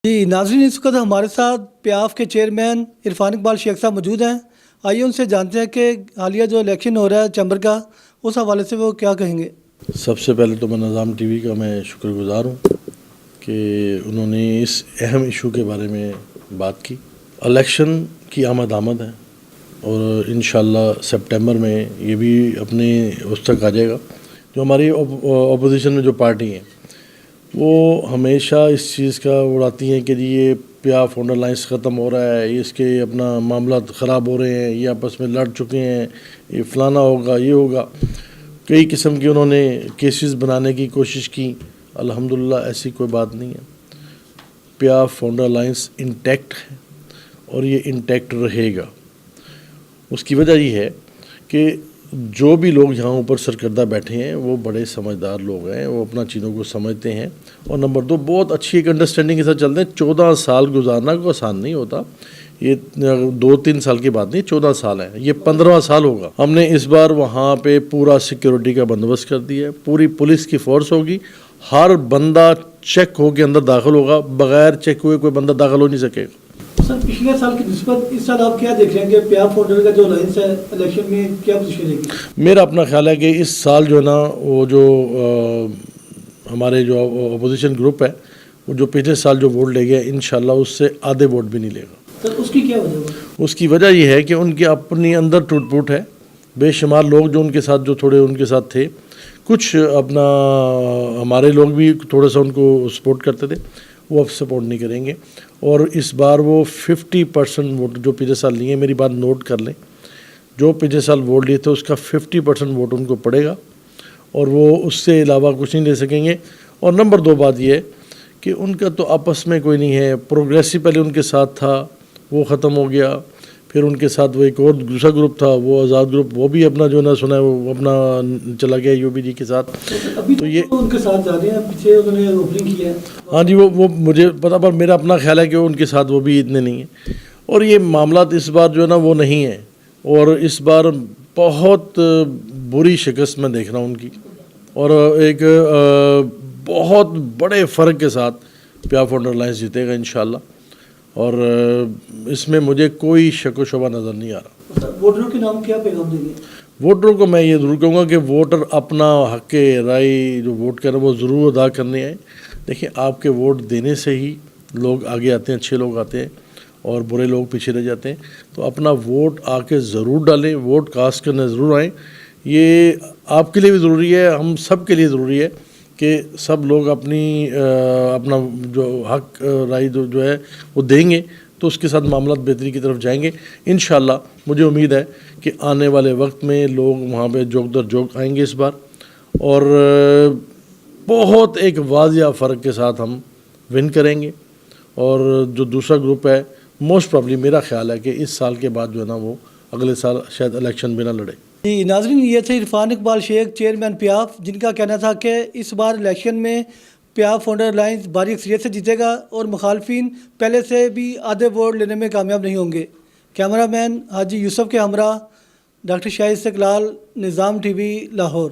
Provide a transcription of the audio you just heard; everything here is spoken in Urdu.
جی ناظرین، اس وقت ہمارے ساتھ پیاف کے چیئرمین عرفان اقبال شیخ صاحب موجود ہیں۔ آئیے ان سے جانتے ہیں کہ حالیہ جو الیکشن ہو رہا ہے چیمبر کا، اس حوالے سے وہ کیا کہیں گے۔ سب سے پہلے تو میں نظام ٹی وی کا میں شکر گزار ہوں کہ انہوں نے اس اہم ایشو کے بارے میں بات کی۔ الیکشن کی آمد ہے اور انشاءاللہ سپٹمبر میں یہ بھی اپنے اس تک آ جائے گا۔ جو ہماری اپوزیشن میں جو پارٹی ہیں وہ ہمیشہ اس چیز کا اڑاتی ہیں کہ جی یہ پیاف فاؤنڈر لائنس ختم ہو رہا ہے، اس کے اپنا معاملات خراب ہو رہے ہیں، یہ آپس میں لڑ چکے ہیں، یہ فلانا ہوگا، یہ ہوگا۔ کئی قسم کی انہوں نے کیسز بنانے کی کوشش کی۔ الحمدللہ ایسی کوئی بات نہیں ہے۔ پیاف فاؤنڈر الائنس انٹیکٹ ہے اور یہ انٹیکٹ رہے گا۔ اس کی وجہ یہ ہے کہ جو بھی لوگ یہاں اوپر سرکردہ بیٹھے ہیں وہ بڑے سمجھدار لوگ ہیں، وہ اپنا چیزوں کو سمجھتے ہیں، اور نمبر 2 بہت اچھی ایک انڈرسٹینڈنگ کے ساتھ چلتے ہیں۔ 14 سال گزارنا کوئی آسان نہیں ہوتا، یہ 2-3 سال کی بات نہیں، 14 سال ہے، یہ 15واں سال ہوگا۔ ہم نے اس بار وہاں پہ پورا سیکیورٹی کا بندوبست کر دیا ہے، پوری پولیس کی فورس ہوگی، ہر بندہ چیک ہو کے اندر داخل ہوگا، بغیر چیک ہوئے کوئی بندہ داخل ہو نہیں سکے گا۔ سر پچھلے سال کی نسبت اس سال آپ کیا دیکھ رہے ہیں کہ پیاف فاؤنڈر کا جو الائنس ہے الیکشن میں کیا پوزیشن رہے گی؟ میرا اپنا خیال ہے کہ اس سال جو ہے نا وہ جو ہمارے جو اپوزیشن گروپ ہے وہ جو پچھلے سال جو ووٹ لے گیا انشاءاللہ اس سے آدھے ووٹ بھی نہیں لے گا۔ سر اس کی کیا وجہ ہے؟ اس کی وجہ یہ ہے کہ ان کی اپنی اندر ٹوٹ پوٹ ہے۔ بے شمار لوگ جو ان کے ساتھ جو تھوڑے ان کے ساتھ تھے، کچھ اپنا ہمارے لوگ بھی تھوڑا سا ان کو سپورٹ کرتے تھے، وہ اب سپورٹ نہیں کریں گے، اور اس بار وہ 50% ووٹ جو پچھلے سال لیے، میری بات نوٹ کر لیں، جو پچھلے سال ووٹ لیے تھے اس کا 50% ووٹ ان کو پڑے گا، اور وہ اس سے علاوہ کچھ نہیں لے سکیں گے۔ اور نمبر 2 بات یہ ہے کہ ان کا تو آپس میں کوئی نہیں ہے۔ پروگریسو پہلے ان کے ساتھ تھا، وہ ختم ہو گیا، پھر ان کے ساتھ وہ ایک اور دوسرا گروپ تھا، وہ آزاد گروپ، وہ بھی اپنا جو ہے نا سنا ہے وہ اپنا چلا گیا یو بی جی کے ساتھ۔ تو یہ ان کے ساتھ جا رہے ہیں، پیچھے انہوں نے اوپننگ کی ہے۔ ہاں جی، وہ مجھے پتا، پر میرا اپنا خیال ہے کہ ان کے ساتھ وہ بھی اتنے نہیں ہیں، اور یہ معاملات اس بار جو ہے نا وہ نہیں ہیں، اور اس بار بہت بری شکست میں دیکھ رہا ہوں ان کی، اور ایک بہت بڑے فرق کے ساتھ پیاف فاؤنڈر الائنس جیتے گا انشاءاللہ، اور اس میں مجھے کوئی شک و شبہ نظر نہیں آ رہا۔ ووٹروں کے نام کیا پیغام دیں گے؟ ووٹروں کو میں یہ ضرور کہوں گا کہ ووٹر اپنا حق رائے جو ووٹ کریں وہ ضرور ادا کرنے آئیں۔ دیکھیں، آپ کے ووٹ دینے سے ہی لوگ آگے آتے ہیں، اچھے لوگ آتے ہیں اور برے لوگ پیچھے رہ جاتے ہیں، تو اپنا ووٹ آ کے ضرور ڈالیں، ووٹ کاسٹ کرنے ضرور آئیں۔ یہ آپ کے لیے بھی ضروری ہے، ہم سب کے لیے ضروری ہے کہ سب لوگ اپنا جو حق رائے جو ہے وہ دیں گے، تو اس کے ساتھ معاملات بہتری کی طرف جائیں گے انشاءاللہ۔ مجھے امید ہے کہ آنے والے وقت میں لوگ وہاں پہ جوک در جوک آئیں گے اس بار، اور بہت ایک واضح فرق کے ساتھ ہم ون کریں گے، اور جو دوسرا گروپ ہے موسٹ پرابلی میرا خیال ہے کہ اس سال کے بعد جو ہے نا وہ اگلے سال شاید الیکشن بھی نہ لڑے۔ جی ناظرین، یہ تھے عرفان اقبال شیخ چیئرمین پیاف، جن کا کہنا تھا کہ اس بار الیکشن میں پیاف فاؤنڈر الائنس بھاری اکثریت سے جیتے گا، اور مخالفین پہلے سے بھی آدھے ووٹ لینے میں کامیاب نہیں ہوں گے۔ کیمرہ مین حاجی یوسف کے ہمراہ ڈاکٹر شاہد استقلال، نظام ٹی وی، لاہور۔